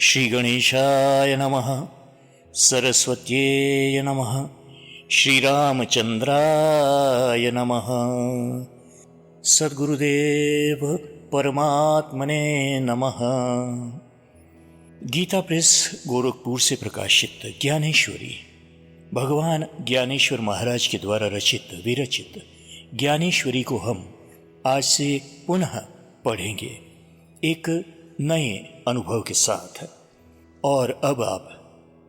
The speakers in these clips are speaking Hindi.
श्री गणेशाय नमः। सरस्वत्यै नमः। श्रीरामचंद्राय नमः। सद्गुरुदेव परमात्मने नमः। गीता प्रेस गोरखपुर से प्रकाशित ज्ञानेश्वरी भगवान ज्ञानेश्वर महाराज के द्वारा रचित विरचित ज्ञानेश्वरी को हम आज से पुनः पढ़ेंगे एक नए अनुभव के साथ। और अब आप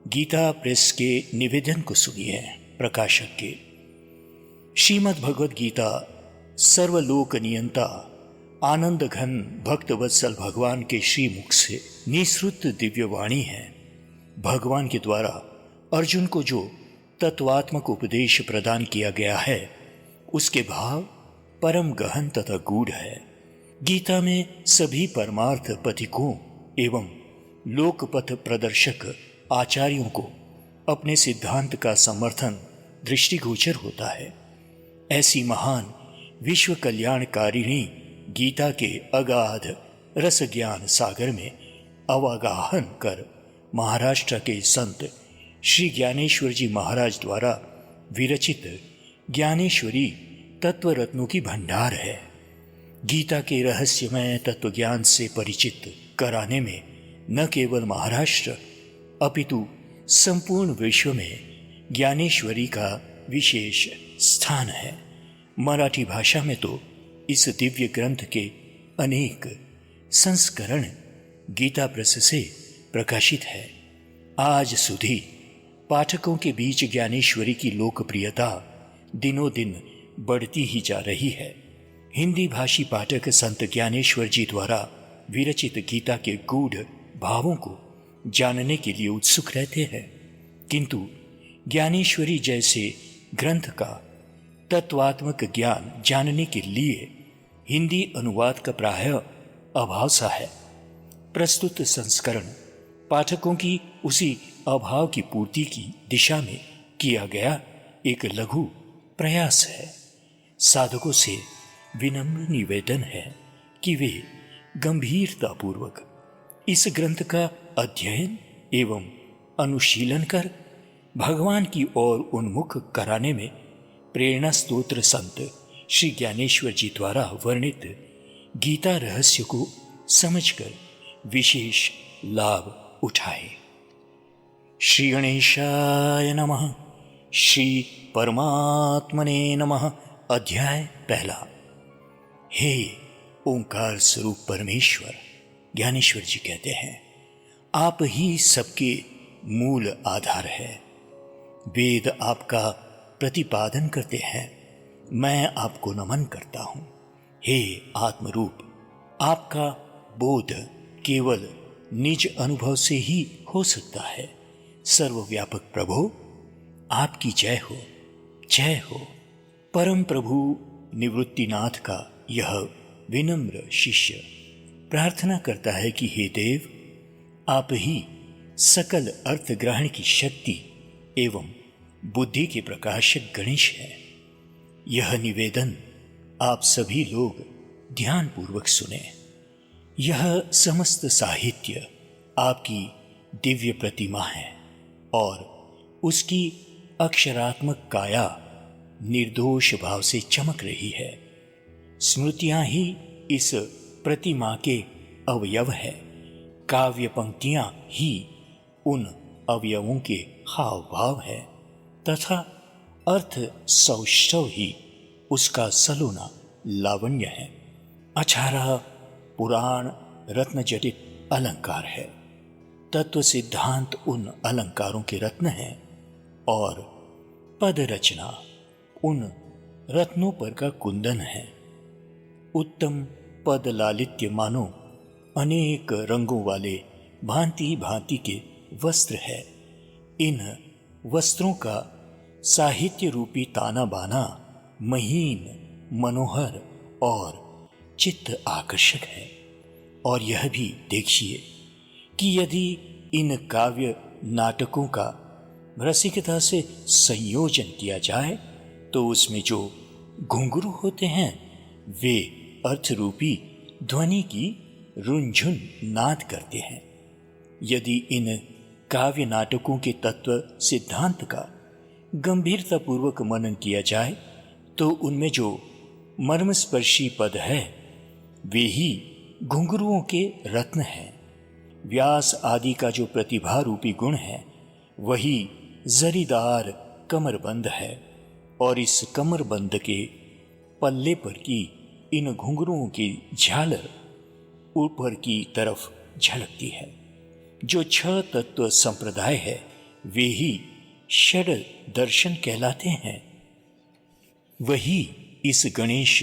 गीता प्रेस के निवेदन को सुनिए प्रकाशक के। श्रीमद् भगवद गीता सर्वलोक नियंता आनंद घन भक्त वत्सल भगवान के श्रीमुख से निःसृत दिव्य वाणी है। भगवान के द्वारा अर्जुन को जो तत्वात्मक उपदेश प्रदान किया गया है उसके भाव परम गहन तथा गूढ़ है। गीता में सभी परमार्थ पथिकों एवं लोकपथ प्रदर्शक आचार्यों को अपने सिद्धांत का समर्थन दृष्टिगोचर होता है। ऐसी महान विश्व कल्याणकारिणी गीता के अगाध रस ज्ञान सागर में अवगाहन कर महाराष्ट्र के संत श्री ज्ञानेश्वर जी महाराज द्वारा विरचित ज्ञानेश्वरी तत्व रत्नों की भंडार है। गीता के रहस्यमय तत्व ज्ञान से परिचित कराने में न केवल महाराष्ट्र अपितु संपूर्ण विश्व में ज्ञानेश्वरी का विशेष स्थान है। मराठी भाषा में तो इस दिव्य ग्रंथ के अनेक संस्करण गीता प्रेस से प्रकाशित है। आज सुधी पाठकों के बीच ज्ञानेश्वरी की लोकप्रियता दिनों दिन बढ़ती ही जा रही है। हिंदी भाषी पाठक संत ज्ञानेश्वर जी द्वारा विरचित गीता के गूढ़ भावों को जानने के लिए उत्सुक रहते हैं, किंतु ज्ञानेश्वरी जैसे ग्रंथ का तत्वात्मक ज्ञान जानने के लिए हिंदी अनुवाद का प्रायः अभाव सा है। प्रस्तुत संस्करण पाठकों की उसी अभाव की पूर्ति की दिशा में किया गया एक लघु प्रयास है। साधकों से विनम्र निवेदन है कि वे गंभीरतापूर्वक इस ग्रंथ का अध्ययन एवं अनुशीलन कर भगवान की ओर उन्मुख कराने में प्रेरणा स्तोत्र संत श्री ज्ञानेश्वर जी द्वारा वर्णित गीता रहस्य को समझकर विशेष लाभ उठाए। श्री गणेशाय नमः। श्री परमात्मने नमः। अध्याय पहला। हे ओंकार स्वरूप परमेश्वर, ज्ञानेश्वर जी कहते हैं, आप ही सबके मूल आधार है। वेद आपका प्रतिपादन करते हैं, मैं आपको नमन करता हूं। हे आत्मरूप, आपका बोध केवल निज अनुभव से ही हो सकता है। सर्वव्यापक प्रभु, आपकी जय हो, जय हो। परम प्रभु निवृत्तिनाथ का यह विनम्र शिष्य प्रार्थना करता है कि हे देव, आप ही सकल अर्थ ग्रहण की शक्ति एवं बुद्धि के प्रकाशक गणेश हैं। यह निवेदन आप सभी लोग ध्यानपूर्वक सुने। यह समस्त साहित्य आपकी दिव्य प्रतिमा है और उसकी अक्षरात्मक काया निर्दोष भाव से चमक रही है। स्मृतियां ही इस प्रतिमा के अवयव है। काव्य पंक्तियां ही उन अवयवों के हाव भाव है तथा अर्थ सौष्ठव ही उसका सलोना लावण्य है। अठारह पुराण रत्न जटित अलंकार है। तत्व सिद्धांत उन अलंकारों के रत्न हैं और पद रचना उन रत्नों पर का कुंदन है। उत्तम पद लालित्य मानो अनेक रंगों वाले भांति भांति के वस्त्र है। इन वस्त्रों का साहित्य रूपी ताना बाना महीन, मनोहर और चित्त आकर्षक है। और यह भी देखिए कि यदि इन काव्य नाटकों का रसिकता से संयोजन किया जाए तो उसमें जो घुंघरू होते हैं वे अर्थरूपी ध्वनि की रुंझुन नाद करते हैं। यदि इन काव्य नाटकों के तत्व सिद्धांत का गंभीरतापूर्वक मनन किया जाए तो उनमें जो मर्मस्पर्शी पद है वे ही घुंघरुओं के रत्न हैं। व्यास आदि का जो प्रतिभा रूपी गुण है वही जरीदार कमरबंद है और इस कमरबंद के पल्ले पर की इन घुंघरुओं की झालर ऊपर की तरफ झलकती है। जो छह तत्व संप्रदाय है वे ही षड दर्शन कहलाते हैं। वही इस गणेश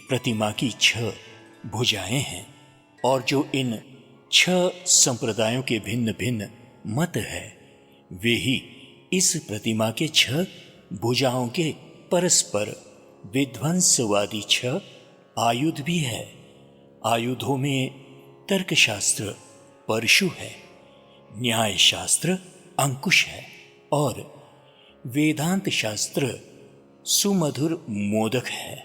प्रतिमा की छह भुजाएं हैं और जो इन छह संप्रदायों के भिन्न भिन्न मत है वे ही इस प्रतिमा के छह भुजाओं के परस्पर विध्वंसवादी छह आयुध भी है। आयुधों में तर्कशास्त्र परशु है, न्याय शास्त्र अंकुश है और वेदांत शास्त्र सुमधुर मोदक है।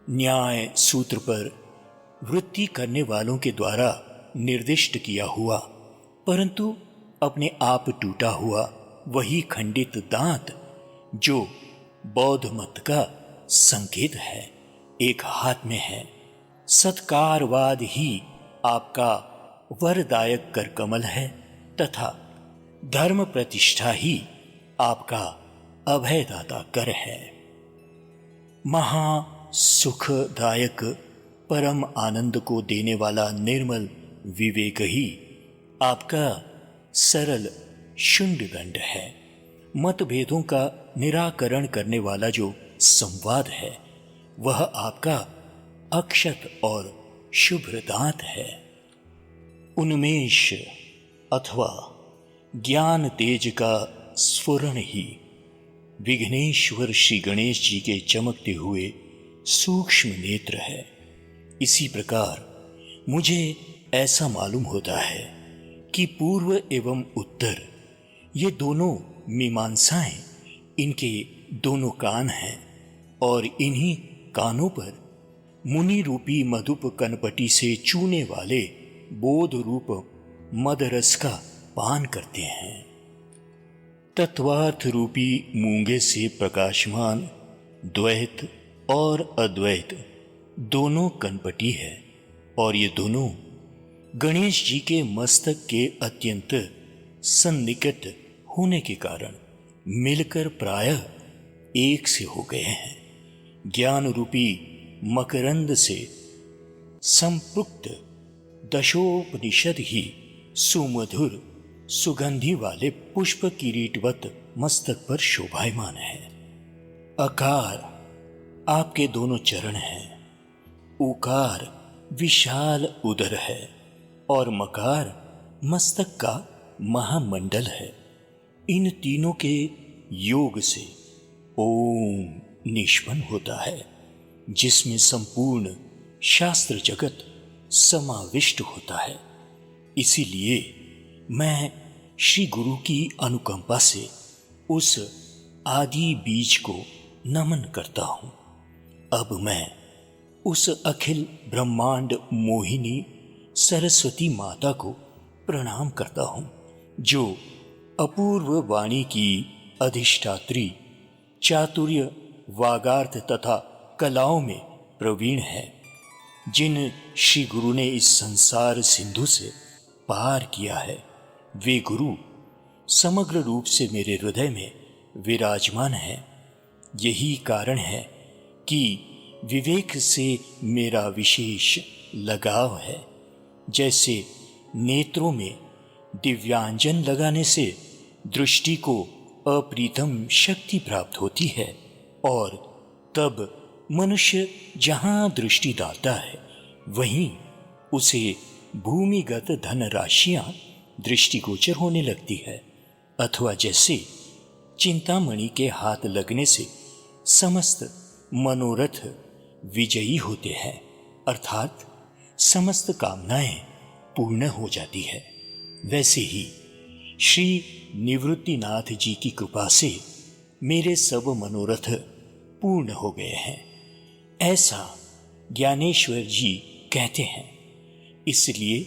न्याय सूत्र पर वृत्ति करने वालों के द्वारा निर्दिष्ट किया हुआ परंतु अपने आप टूटा हुआ वही खंडित दांत जो बौद्ध मत का संकेत है एक हाथ में है। सत्कारवाद ही आपका वरदायक कर कमल है तथा धर्म प्रतिष्ठा ही आपका अभयदाता कर है। महा सुखदायक परम आनंद को देने वाला निर्मल विवेक ही आपका सरल शुंडदंड है। मतभेदों का निराकरण करने वाला जो संवाद है वह आपका अक्षत और शुभ्र दांत है। उन्मेष अथवा ज्ञान तेज का स्फुरण ही विघ्नेश्वर श्री गणेश जी के चमकते हुए सूक्ष्म नेत्र है। इसी प्रकार मुझे ऐसा मालूम होता है कि पूर्व एवं उत्तर ये दोनों मीमांसाएं इनके दोनों कान हैं और इन्हीं कानों पर मुनि रूपी मधुप कनपटी से चूने वाले बोध रूप मदरस का पान करते हैं। तत्वार्थ रूपी मूंगे से प्रकाशमान द्वैत और अद्वैत दोनों कनपटी है और ये दोनों गणेश जी के मस्तक के अत्यंत सन्निकट होने के कारण मिलकर प्रायः एक से हो गए हैं। ज्ञान रूपी मकरंद से संपृक्त दशोपनिषद ही सुमधुर सुगंधि वाले पुष्प किरीटवत मस्तक पर शोभायमान है। अकार आपके दोनों चरण हैं, उकार विशाल उदर है और मकार मस्तक का महामंडल है। इन तीनों के योग से ओम निष्पन्न होता है जिसमें संपूर्ण शास्त्र जगत समाविष्ट होता है। इसीलिए मैं श्री गुरु की अनुकंपा से उस आदि बीज को नमन करता हूं। अब मैं उस अखिल ब्रह्मांड मोहिनी सरस्वती माता को प्रणाम करता हूं जो अपूर्व वाणी की अधिष्ठात्री, चातुर्य, वागार्थ तथा कलाओं में प्रवीण है। जिन श्री गुरु ने इस संसार सिंधु से पार किया है वे गुरु समग्र रूप से मेरे हृदय में विराजमान है। यही कारण है कि विवेक से मेरा विशेष लगाव है। जैसे नेत्रों में दिव्यांजन लगाने से दृष्टि को अप्रीतम शक्ति प्राप्त होती है और तब मनुष्य जहां दृष्टि डालता है वहीं उसे भूमिगत धनराशियां दृष्टिगोचर होने लगती है। अथवा जैसे चिंतामणि के हाथ लगने से समस्त मनोरथ विजयी होते हैं अर्थात समस्त कामनाएं पूर्ण हो जाती है, वैसे ही श्री निवृत्तिनाथ जी की कृपा से मेरे सब मनोरथ पूर्ण हो गए हैं, ऐसा ज्ञानेश्वर जी कहते हैं। इसलिए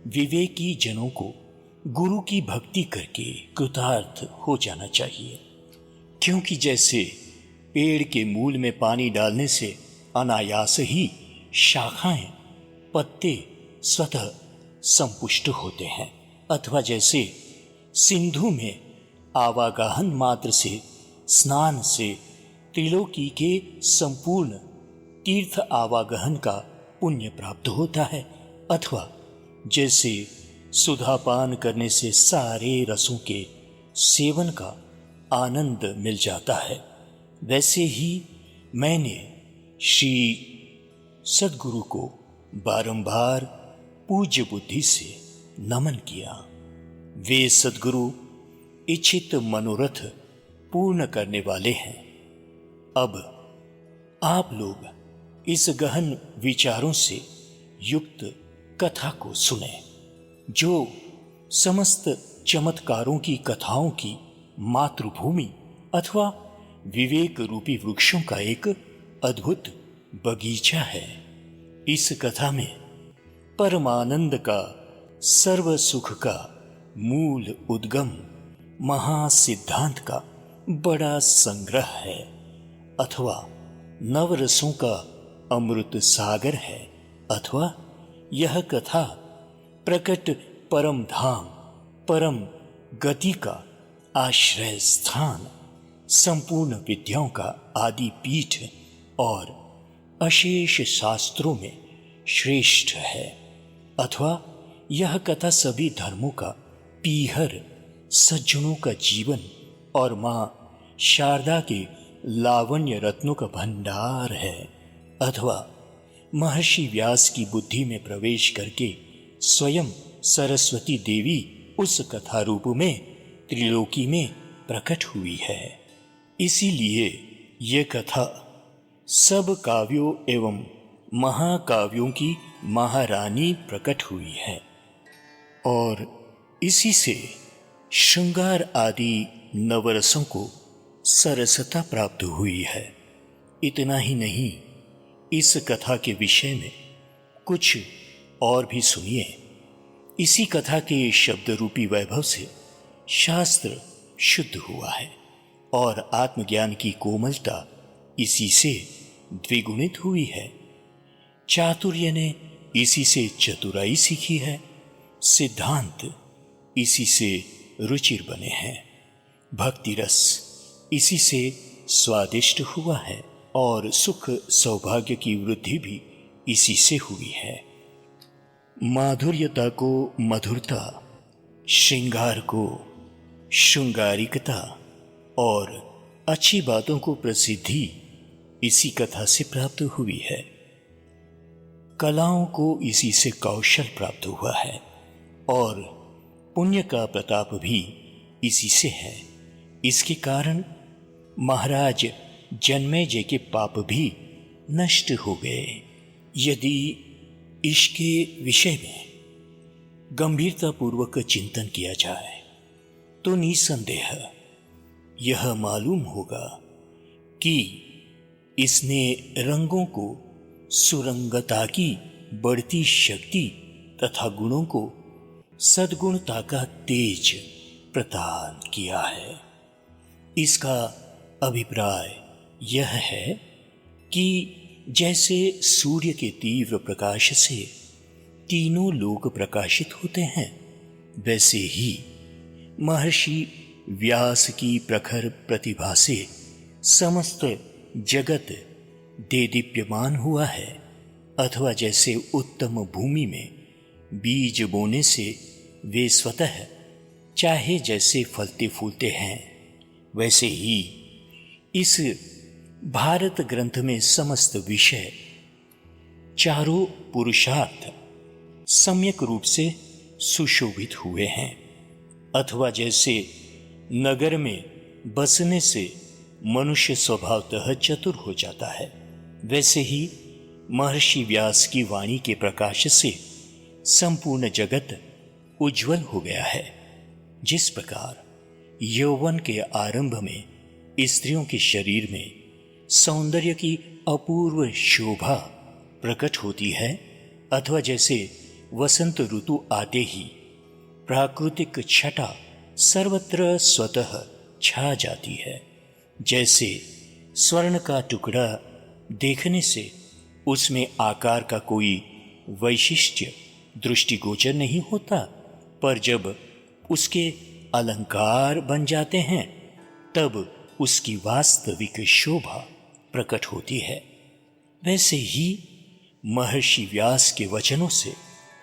विवेकी जनों को गुरु की भक्ति करके कृतार्थ हो जाना चाहिए, क्योंकि जैसे पेड़ के मूल में पानी डालने से अनायास ही शाखाएं, पत्ते स्वतः संपुष्ट होते हैं, अथवा जैसे सिंधु में आवागमन मात्र से स्नान से त्रिलोकी के संपूर्ण तीर्थ आवागमन का पुण्य प्राप्त होता है, अथवा जैसे सुधापान करने से सारे रसों के सेवन का आनंद मिल जाता है, वैसे ही मैंने श्री सद्गुरु को बारंबार पूज्य बुद्धि से नमन किया। वे सद्गुरु इच्छित मनोरथ पूर्ण करने वाले हैं। अब आप लोग इस गहन विचारों से युक्त कथा को सुने, जो समस्त चमत्कारों की कथाओं की मातृभूमि अथवा विवेक रूपी वृक्षों का एक अद्भुत बगीचा है। इस कथा में परमानंद का, सर्व सुख का मूल उद्गम महासिद्धांत का बड़ा संग्रह है, अथवा नवरसों का अमृत सागर है, अथवा यह कथा प्रकट परम धाम, परम गति का आश्रय स्थान, संपूर्ण विद्याओं का आदि पीठ और अशेष शास्त्रों में श्रेष्ठ है, अथवा यह कथा सभी धर्मों का पीहर, सज्जनों का जीवन और मां शारदा के लावण्य रत्नों का भंडार है, अथवा महर्षि व्यास की बुद्धि में प्रवेश करके स्वयं सरस्वती देवी उस कथा रूप में त्रिलोकी में प्रकट हुई है। इसीलिए ये कथा सब काव्यों एवं महाकाव्यों की महारानी प्रकट हुई है, और इसी से श्रृंगार आदि नवरसों को सरसता प्राप्त हुई है। इतना ही नहीं, इस कथा के विषय में कुछ और भी सुनिए। इसी कथा के शब्द रूपी वैभव से शास्त्र शुद्ध हुआ है और आत्मज्ञान की कोमलता इसी से द्विगुणित हुई है। चातुर्य ने इसी से चतुराई सीखी है, सिद्धांत इसी से रुचिर बने हैं, भक्ति रस इसी से स्वादिष्ट हुआ है, और सुख सौभाग्य की वृद्धि भी इसी से हुई है। माधुर्यता को मधुरता, श्रृंगार को श्रृंगारिकता और अच्छी बातों को प्रसिद्धि इसी कथा से प्राप्त हुई है। कलाओं को इसी से कौशल प्राप्त हुआ है, और पुण्य का प्रताप भी इसी से है। इसके कारण महाराज जन्मेजय के पाप भी नष्ट हो गए। यदि इसके विषय में गंभीरतापूर्वक चिंतन किया जाए तो निसंदेह यह मालूम होगा कि इसने रंगों को सुरंगता की बढ़ती शक्ति तथा गुणों को सद्गुणता का तेज प्रदान किया है। इसका अभिप्राय यह है कि जैसे सूर्य के तीव्र प्रकाश से तीनों लोक प्रकाशित होते हैं, वैसे ही महर्षि व्यास की प्रखर प्रतिभा से समस्त जगत देदीप्यमान हुआ है, अथवा जैसे उत्तम भूमि में बीज बोने से वे स्वतः चाहे जैसे फलते फूलते हैं, वैसे ही इस भारत ग्रंथ में समस्त विषय, चारों पुरुषार्थ सम्यक रूप से सुशोभित हुए हैं। अथवा जैसे नगर में बसने से मनुष्य स्वभावतः चतुर हो जाता है, वैसे ही महर्षि व्यास की वाणी के प्रकाश से संपूर्ण जगत उज्जवल हो गया है। जिस प्रकार यौवन के आरंभ में स्त्रियों के शरीर में सौंदर्य की अपूर्व शोभा प्रकट होती है, अथवा जैसे वसंत ऋतु आते ही प्राकृतिक छटा सर्वत्र स्वतः छा जाती है। जैसे स्वर्ण का टुकड़ा देखने से उसमें आकार का कोई वैशिष्ट्य दृष्टिगोचर नहीं होता, पर जब उसके अलंकार बन जाते हैं तब उसकी वास्तविक शोभा प्रकट होती है। वैसे ही महर्षि व्यास के वचनों से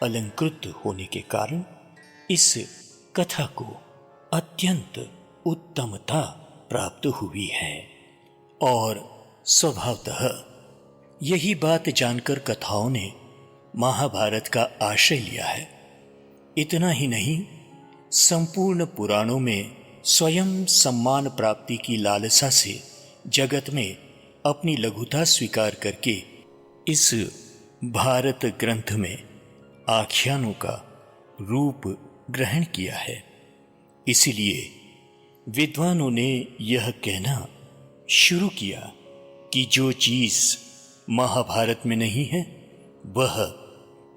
अलंकृत होने के कारण इस कथा को अत्यंत उत्तमता प्राप्त हुई है। और स्वभावतः यही बात जानकर कथाओं ने महाभारत का आश्रय लिया है। इतना ही नहीं, संपूर्ण पुराणों में स्वयं सम्मान प्राप्ति की लालसा से जगत में अपनी लघुता स्वीकार करके इस भारत ग्रंथ में आख्यानों का रूप ग्रहण किया है। इसलिए विद्वानों ने यह कहना शुरू किया कि जो चीज महाभारत में नहीं है वह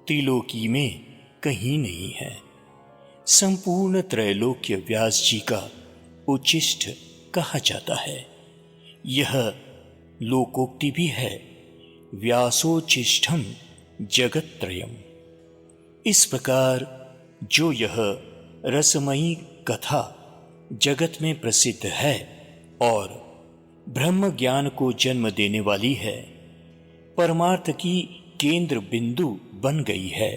त्रिलोकी में कहीं नहीं है। संपूर्ण त्रैलोक्य व्यास जी का उच्छिष्ट कहा जाता है। यह लोकोक्ति भी है, व्यासोच्छिष्टम जगत्त्रयम्। इस प्रकार जो यह रसमयी कथा जगत में प्रसिद्ध है और ब्रह्म ज्ञान को जन्म देने वाली है, परमार्थ की केंद्र बिंदु बन गई है,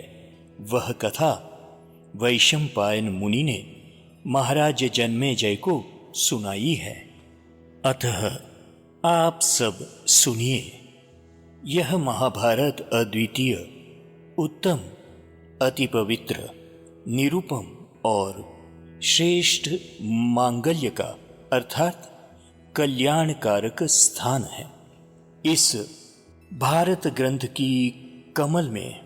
वह कथा वैशंपायन मुनि ने महाराज जन्मेजय को सुनाई है। अतः आप सब सुनिए। यह महाभारत अद्वितीय, उत्तम, अति पवित्र, निरुपम और श्रेष्ठ मांगल्य का अर्थात कल्याणकारक स्थान है। इस भारत ग्रंथ की कमल में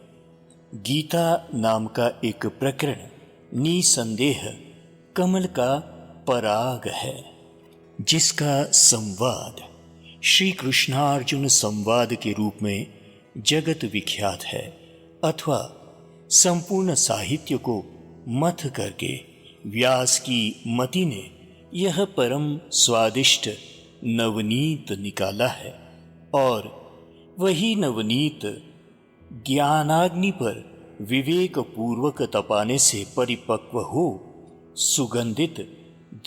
गीता नाम का एक प्रकरण निसंदेह कमल का पराग है, जिसका संवाद श्री कृष्णार्जुन संवाद के रूप में जगत विख्यात है, अथवा संपूर्ण साहित्य को मथ करके व्यास की मति ने यह परम स्वादिष्ट नवनीत निकाला है, और वही नवनीत ज्ञानाग्नि पर विवेक पूर्वक तपाने से परिपक्व हो सुगंधित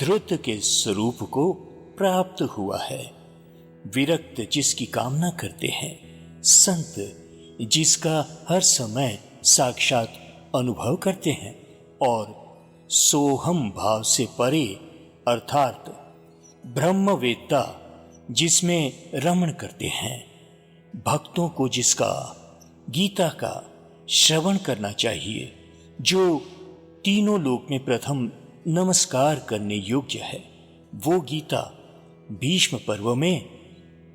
धृत के स्वरूप को प्राप्त हुआ है। विरक्त जिसकी कामना करते हैं, संत जिसका हर समय साक्षात अनुभव करते हैं, और सोहम भाव से परे अर्थात ब्रह्मवेत्ता जिसमें रमण करते हैं, भक्तों को जिसका गीता का श्रवण करना चाहिए, जो तीनों लोक में प्रथम नमस्कार करने योग्य है, वो गीता भीष्म पर्व में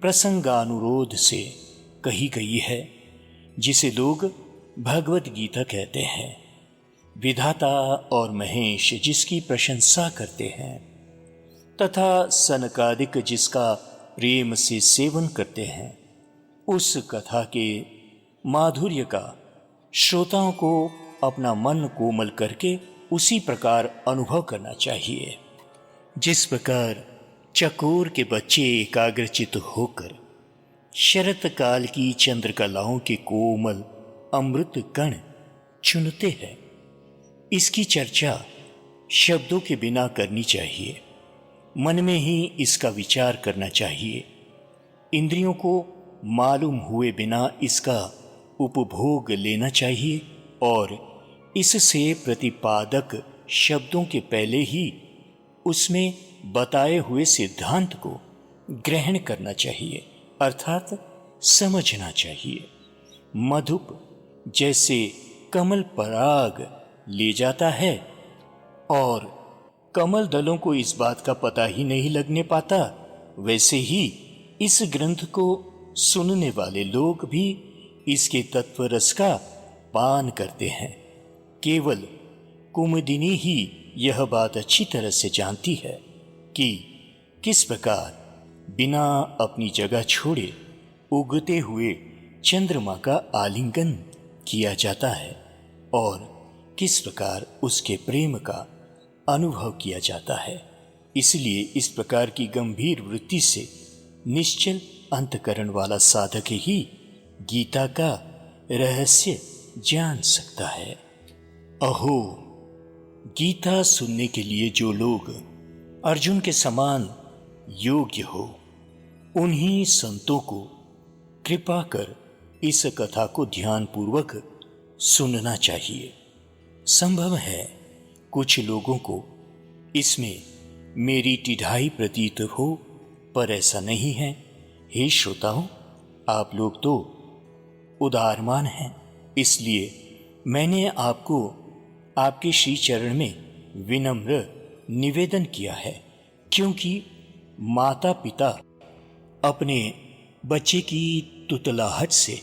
प्रसंगानुरोध से कही गई है, जिसे लोग भगवत गीता कहते हैं। विधाता और महेश जिसकी प्रशंसा करते हैं, तथा सनकादिक जिसका प्रेम से सेवन करते हैं, उस कथा के माधुर्य का श्रोताओं को अपना मन कोमल करके उसी प्रकार अनुभव करना चाहिए, जिस प्रकार चकोर के बच्चे एकाग्रचित होकर शरत काल की चंद्रकलाओं के कोमल अमृत कण चुनते हैं। इसकी चर्चा शब्दों के बिना करनी चाहिए, मन में ही इसका विचार करना चाहिए। इंद्रियों को मालूम हुए बिना इसका उपभोग लेना चाहिए, और इससे प्रतिपादक शब्दों के पहले ही उसमें बताए हुए सिद्धांत को ग्रहण करना चाहिए, अर्थात समझना चाहिए। मधुप जैसे कमल पराग ले जाता है और कमल दलों को इस बात का पता ही नहीं लगने पाता, वैसे ही इस ग्रंथ को सुनने वाले लोग भी इसके तत्व रस का पान करते हैं। केवल कुमुदिनी ही यह बात अच्छी तरह से जानती है कि किस प्रकार बिना अपनी जगह छोड़े उगते हुए चंद्रमा का आलिंगन किया जाता है, और किस प्रकार उसके प्रेम का अनुभव किया जाता है। इसलिए इस प्रकार की गंभीर वृत्ति से निश्चल अंतकरण वाला साधक ही गीता का रहस्य जान सकता है। अहो, गीता सुनने के लिए जो लोग अर्जुन के समान योग्य हो, उन्हीं संतों को कृपा कर इस कथा को ध्यानपूर्वक सुनना चाहिए। संभव है कुछ लोगों को इसमें मेरी टिढ़ाई प्रतीत हो, पर ऐसा नहीं है। हे श्रोताओं, आप लोग तो उदारमान हैं, इसलिए मैंने आपको आपके श्री चरण में विनम्र निवेदन किया है, क्योंकि माता पिता अपने बच्चे की तुतलाहट से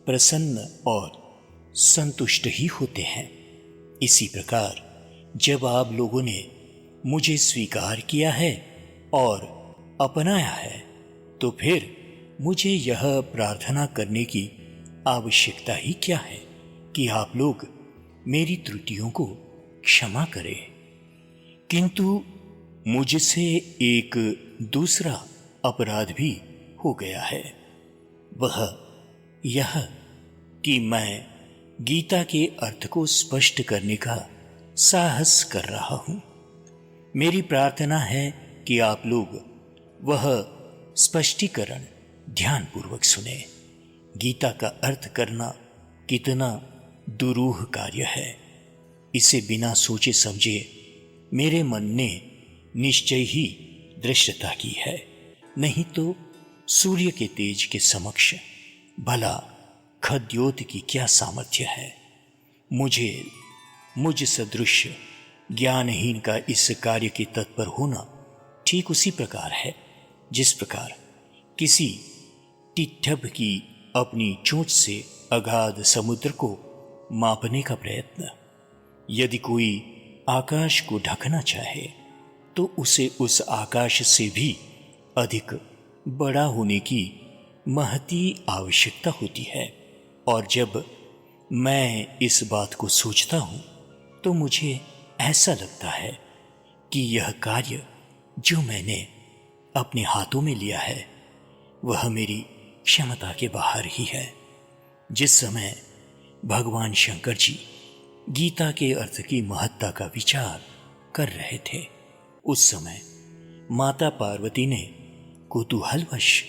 प्रसन्न और संतुष्ट ही होते हैं। इसी प्रकार जब आप लोगों ने मुझे स्वीकार किया है और अपनाया है, तो फिर मुझे यह प्रार्थना करने की आवश्यकता ही क्या है कि आप लोग मेरी त्रुटियों को क्षमा करें। किंतु मुझसे एक दूसरा अपराध भी हो गया है, वह यह कि मैं गीता के अर्थ को स्पष्ट करने का साहस कर रहा हूं। मेरी प्रार्थना है कि आप लोग वह स्पष्टीकरण ध्यानपूर्वक सुने। गीता का अर्थ करना कितना दुरूह कार्य है, इसे बिना सोचे समझे मेरे मन ने निश्चय ही दृष्टता की है। नहीं तो सूर्य के तेज के समक्ष भला खद्योत की क्या सामर्थ्य है। मुझ सदृश ज्ञानहीन का इस कार्य के तत्पर होना ठीक उसी प्रकार है जिस प्रकार किसी टिट्ठभ की अपनी चोंच से अगाध समुद्र को मापने का प्रयत्न। यदि कोई आकाश को ढकना चाहे तो उसे उस आकाश से भी अधिक बड़ा होने की महती आवश्यकता होती है। और जब मैं इस बात को सोचता हूं तो मुझे ऐसा लगता है कि यह कार्य जो मैंने अपने हाथों में लिया है वह मेरी क्षमता के बाहर ही है। जिस समय भगवान शंकर जी गीता के अर्थ की महत्ता का विचार कर रहे थे, उस समय माता पार्वती ने कुतूहलवश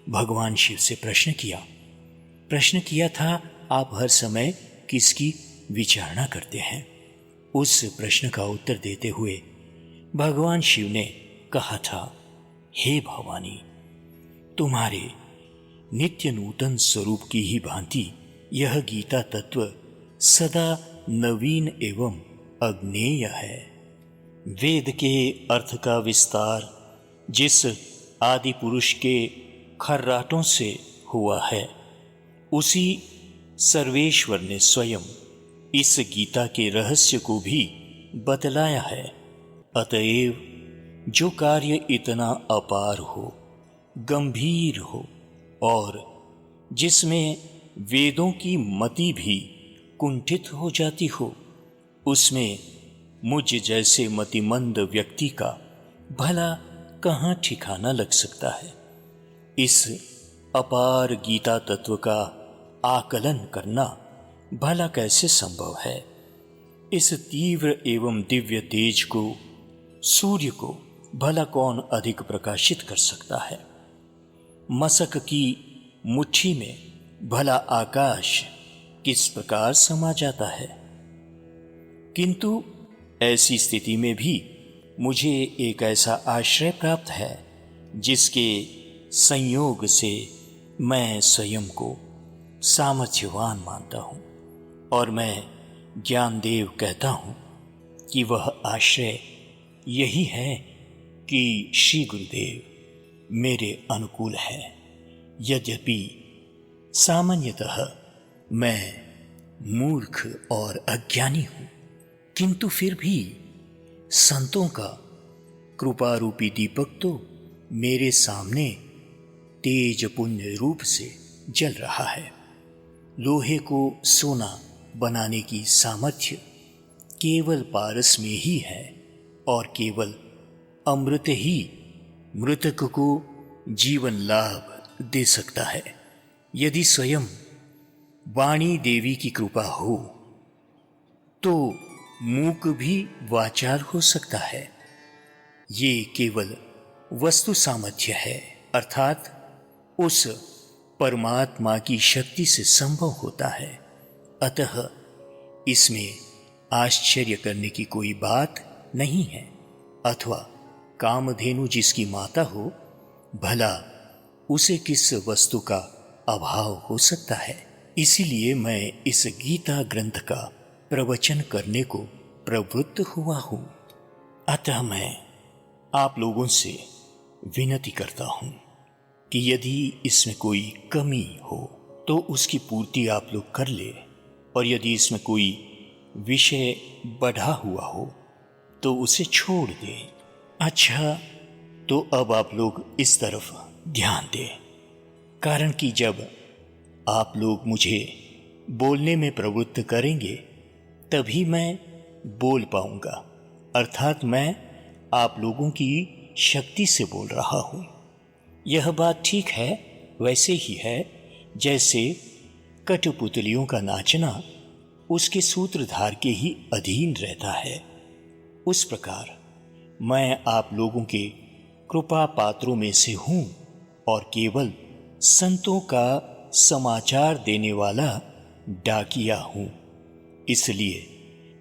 भगवान शिव से प्रश्न किया था, आप हर समय किसकी विचारणा करते हैं। उस प्रश्न का उत्तर देते हुए भगवान शिव ने कहा था, हे भवानी, तुम्हारे नित्य नूतन स्वरूप की ही भांति यह गीता तत्व सदा नवीन एवं अज्ञेय है। वेद के अर्थ का विस्तार जिस आदि पुरुष के खर्राटों से हुआ है, उसी सर्वेश्वर ने स्वयं इस गीता के रहस्य को भी बतलाया है। अतएव जो कार्य इतना अपार हो, गंभीर हो और जिसमें वेदों की मति भी कुंठित हो जाती हो, उसमें मुझ जैसे मतिमंद व्यक्ति का भला कहाँ ठिकाना लग सकता है। इस अपार गीता तत्व का आकलन करना भला कैसे संभव है। इस तीव्र एवं दिव्य तेज को, सूर्य को भला कौन अधिक प्रकाशित कर सकता है। मशक की मुट्ठी में भला आकाश किस प्रकार समा जाता है। किंतु ऐसी स्थिति में भी मुझे एक ऐसा आश्रय प्राप्त है जिसके संयोग से मैं स्वयं को सामर्थ्यवान मानता हूं, और मैं ज्ञानदेव कहता हूं कि वह आश्रय यही है कि श्री गुरुदेव मेरे अनुकूल है। यद्यपि सामान्यतः मैं मूर्ख और अज्ञानी हूं, किंतु फिर भी संतों का कृपारूपी दीपक तो मेरे सामने तेज पुण्य रूप से जल रहा है। लोहे को सोना बनाने की सामर्थ्य केवल पारस में ही है और केवल अमृत ही मृतक को जीवन लाभ दे सकता है। यदि स्वयं वाणी देवी की कृपा हो तो मूक भी वाचाल हो सकता है। ये केवल वस्तु सामर्थ्य है, अर्थात उस परमात्मा की शक्ति से संभव होता है। अतः इसमें आश्चर्य करने की कोई बात नहीं है। अथवा कामधेनु जिसकी माता हो, भला उसे किस वस्तु का अभाव हो सकता है। इसीलिए मैं इस गीता ग्रंथ का प्रवचन करने को प्रवृत्त हुआ हूं। अतः मैं आप लोगों से विनती करता हूं कि यदि इसमें कोई कमी हो तो उसकी पूर्ति आप लोग कर ले, और यदि इसमें कोई विषय बढ़ा हुआ हो तो उसे छोड़ दें। अच्छा, तो अब आप लोग इस तरफ ध्यान दें, कारण कि जब आप लोग मुझे बोलने में प्रवृत्त करेंगे तभी मैं बोल पाऊंगा, अर्थात मैं आप लोगों की शक्ति से बोल रहा हूं। यह बात ठीक है, वैसे ही है जैसे कठपुतलियों का नाचना उसके सूत्रधार के ही अधीन रहता है। उस प्रकार मैं आप लोगों के कृपा पात्रों में से हूं और केवल संतों का समाचार देने वाला डाकिया हूं। इसलिए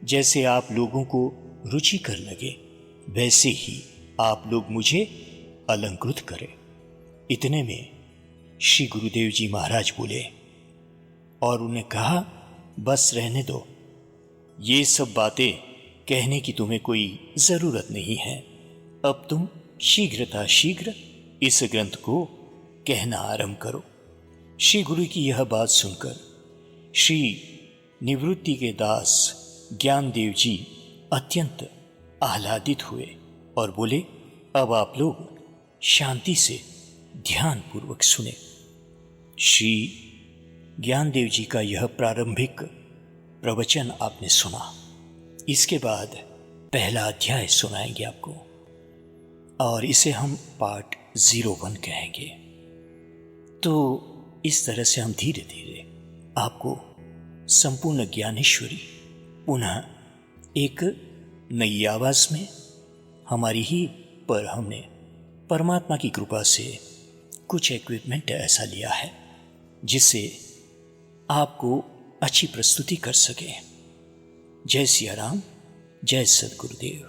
जैसे आप लोगों को रुचिकर लगे वैसे ही आप लोग मुझे अलंकृत करें। इतने में श्री गुरुदेव जी महाराज बोले और उन्हें कहा, बस रहने दो, ये सब बातें कहने की तुम्हें कोई जरूरत नहीं है। अब तुम शीघ्र इस ग्रंथ को कहना आरंभ करो। श्री गुरु की यह बात सुनकर श्री निवृत्ति के दास ज्ञानदेव जी अत्यंत आह्लादित हुए और बोले, अब आप लोग शांति से ध्यान पूर्वक सुने। श्री ज्ञानदेव जी का यह प्रारंभिक प्रवचन आपने सुना। इसके बाद पहला अध्याय सुनाएंगे आपको और इसे हम पार्ट 01 कहेंगे। तो इस तरह से हम धीरे धीरे आपको संपूर्ण ज्ञानेश्वरी पुनः एक नई आवाज में हमारी ही पर हमने परमात्मा की कृपा से कुछ इक्विपमेंट ऐसा लिया है जिससे आपको अच्छी प्रस्तुति कर सके। जय सिया राम, जय सद्गुरुदेव।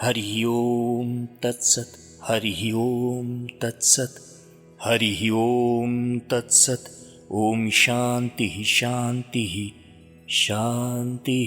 हरि ओम तत्सत, हरि ओम तत्सत, हरि ओम तत्सत। ओम शांति शांति शांति।